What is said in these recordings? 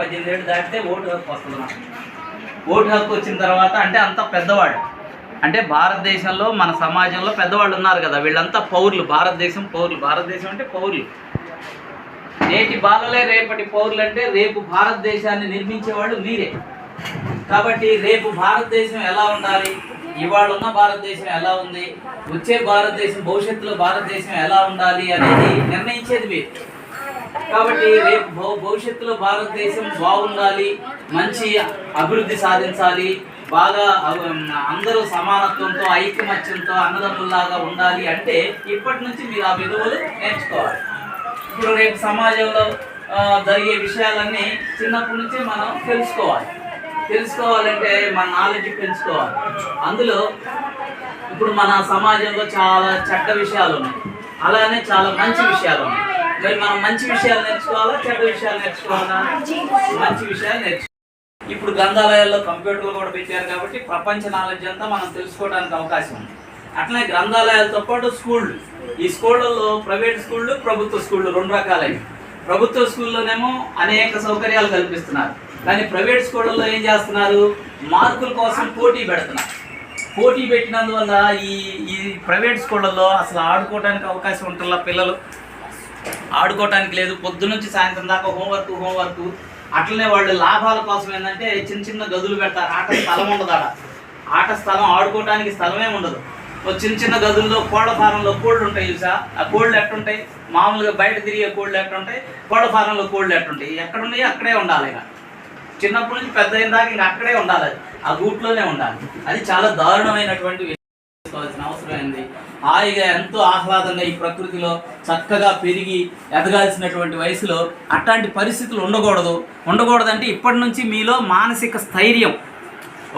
18 ఏళ్ళు దాటితే ఓటు హక్కు వస్తుంది మనకు. ఓటు హక్కు వచ్చిన తర్వాత అంటే అంత పెద్దవాడు, అంటే భారతదేశంలో మన సమాజంలో పెద్దవాళ్ళు ఉన్నారు కదా, వీళ్ళంతా పౌరులు, భారతదేశం పౌరులు. భారతదేశం అంటే పౌరులు. నేటి బాలలే రేపటి పౌరులు, అంటే రేపు భారతదేశాన్ని నిర్మించేవాళ్ళు మీరే. కాబట్టి రేపు భారతదేశం ఎలా ఉండాలి, ఇవాళ ఉన్న భారతదేశం ఎలా ఉంది, వచ్చే భారతదేశం, భవిష్యత్తులో భారతదేశం ఎలా ఉండాలి అనేది నిర్ణయించేది మీరు. కాబట్టి రేపు భవిష్యత్తులో భారతదేశం బాగుండాలి, మంచి అభివృద్ధి సాధించాలి, బాగా అందరూ సమానత్వంతో ఐకమత్యంతో అన్నదమ్ముల్లాగా ఉండాలి అంటే ఇప్పటి నుంచి మీరు ఆ విలువలు నేర్చుకోవాలి. ఇప్పుడు రేపు సమాజంలో జరిగే విషయాలన్నీ చిన్నప్పటి నుంచి మనం తెలుసుకోవాలంటే మన నాలెడ్జ్ పెంచుకోవాలి. అందులో ఇప్పుడు మన సమాజంలో చాలా చెడ్డ విషయాలు ఉన్నాయి, అలానే చాలా మంచి విషయాలు ఉన్నాయి. మరి మనం మంచి విషయాలు నేర్చుకోవాలా, చెడ్డ విషయాలు నేర్చుకోవాలా? మంచి విషయాలు నేర్చుకోవాలి. ఇప్పుడు గ్రంథాలయాల్లో కంప్యూటర్లు కూడా పెట్టారు కాబట్టి ప్రపంచ నాలెడ్జ్ అంతా మనం తెలుసుకోవడానికి అవకాశం ఉంది. అట్లనే గ్రంథాలయాలతో పాటు స్కూళ్ళు, ఈ స్కూళ్ళల్లో ప్రైవేట్ స్కూళ్ళు, ప్రభుత్వ స్కూళ్ళు రెండు రకాలైన. ప్రభుత్వ స్కూల్లోనేమో అనేక సౌకర్యాలు కల్పిస్తున్నారు, కానీ ప్రైవేట్ స్కూళ్ళల్లో ఏం చేస్తున్నారు, మార్కుల కోసం పోటీ పెడుతున్నారు. పోటీ పెట్టినందువల్ల ఈ ప్రైవేట్ స్కూళ్ళల్లో అసలు ఆడుకోవడానికి అవకాశం ఉంటుందా? పిల్లలు ఆడుకోవడానికి లేదు, పొద్దునుంచి సాయంత్రం దాకా హోంవర్క్. అట్లనే వాళ్ళు లాభాల కోసం ఏంటంటే చిన్న గదులు పెడతారు, ఆట స్థలం ఉండదు, ఆట స్థలం, ఆడుకోవడానికి స్థలమే ఉండదు. చిన్న గదుల్లో కోళ్ల ఫారంలో కోళ్ళు ఉంటాయి చూసా, ఆ కోళ్ళు ఎట్టుంటాయి, మామూలుగా బయట తిరిగే కోళ్ళు ఎట్టుంటాయి, కోళ్ల ఫారంలో కోళ్ళు ఎట్టుంటాయి, ఎక్కడున్నాయి అక్కడే ఉండాలి. ఇక చిన్నప్పటి నుంచి పెద్ద అయిన దాకా ఇంకా అక్కడే ఉండాలి, ఆ గూట్లోనే ఉండాలి. అది చాలా దారుణమైనటువంటి తీసుకోవాల్సిన అవసరం ఏంది. హాయిగా ఎంతో ఆహ్లాదంగా ఈ ప్రకృతిలో చక్కగా పెరిగి ఎదగాల్సినటువంటి వయసులో అట్లాంటి పరిస్థితులు ఉండకూడదంటే ఇప్పటి నుంచి మీలో మానసిక స్థైర్యం,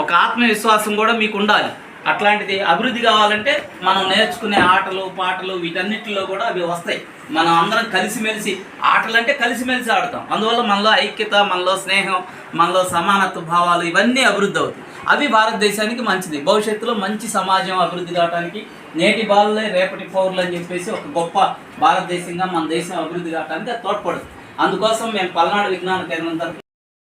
ఒక ఆత్మవిశ్వాసం కూడా మీకు ఉండాలి. అట్లాంటిది అభివృద్ధి కావాలంటే మనం నేర్చుకునే ఆటలు పాటలు వీటన్నిటిలో కూడా అవి వస్తాయి. మనం అందరం కలిసిమెలిసి, ఆటలంటే కలిసిమెలిసి ఆడతాం, అందువల్ల మనలో ఐక్యత, మనలో స్నేహం, మనలో సమానత్వ భావాలు ఇవన్నీ అభివృద్ధి అవుతాయి. అవి భారతదేశానికి మంచిది. భవిష్యత్తులో మంచి సమాజం అభివృద్ధి కావడానికి నేటి బాలలే రేపటి పౌరులు అని చెప్పేసి ఒక గొప్ప భారతదేశంగా మన దేశం అభివృద్ధి కావడానికి అది తోడ్పడుతుంది. అందుకోసం మేము పల్నాడు విజ్ఞాన కేంద్రం తరఫున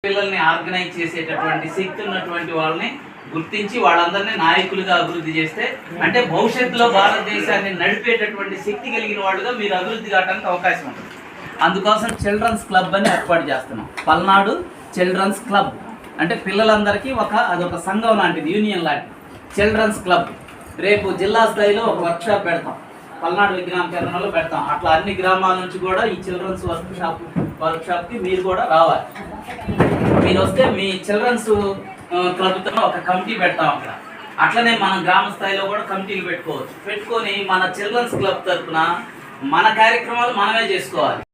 పిల్లల్ని ఆర్గనైజ్ చేసేటటువంటి శక్తి ఉన్నటువంటి వాళ్ళని గుర్తించి వాళ్ళందరినీ నాయకులుగా అభివృద్ధి చేస్తే, అంటే భవిష్యత్తులో భారతదేశాన్ని నడిపేటటువంటి శక్తి కలిగిన వాళ్ళుగా మీరు అభివృద్ధి కావడానికి అవకాశం ఉంటుంది. అందుకోసం చిల్డ్రన్స్ క్లబ్ అని ఏర్పాటు చేస్తున్నాం. పల్నాడు చిల్డ్రన్స్ క్లబ్ అంటే పిల్లలందరికీ అదొక సంఘం లాంటిది, యూనియన్ లాంటిది చిల్డ్రన్స్ క్లబ్. రేపు జిల్లా స్థాయిలో ఒక వర్క్షాప్ పెడతాం, పల్నాడు విజ్ఞాన కేంద్రంలో పెడతాం. అట్లా అన్ని గ్రామాల నుంచి కూడా ఈ చిల్డ్రన్స్ వర్క్షాప్కి మీరు కూడా రావాలి. మీరు వస్తే మీ చిల్డ్రన్స్ క్లబ్తో ఒక కమిటీ పెడతాం అక్కడ. అట్లనే మనం గ్రామ స్థాయిలో కూడా కమిటీలు పెట్టుకొని మన చిల్డ్రన్స్ క్లబ్ తరఫున మన కార్యక్రమాలు మనమే చేసుకోవాలి.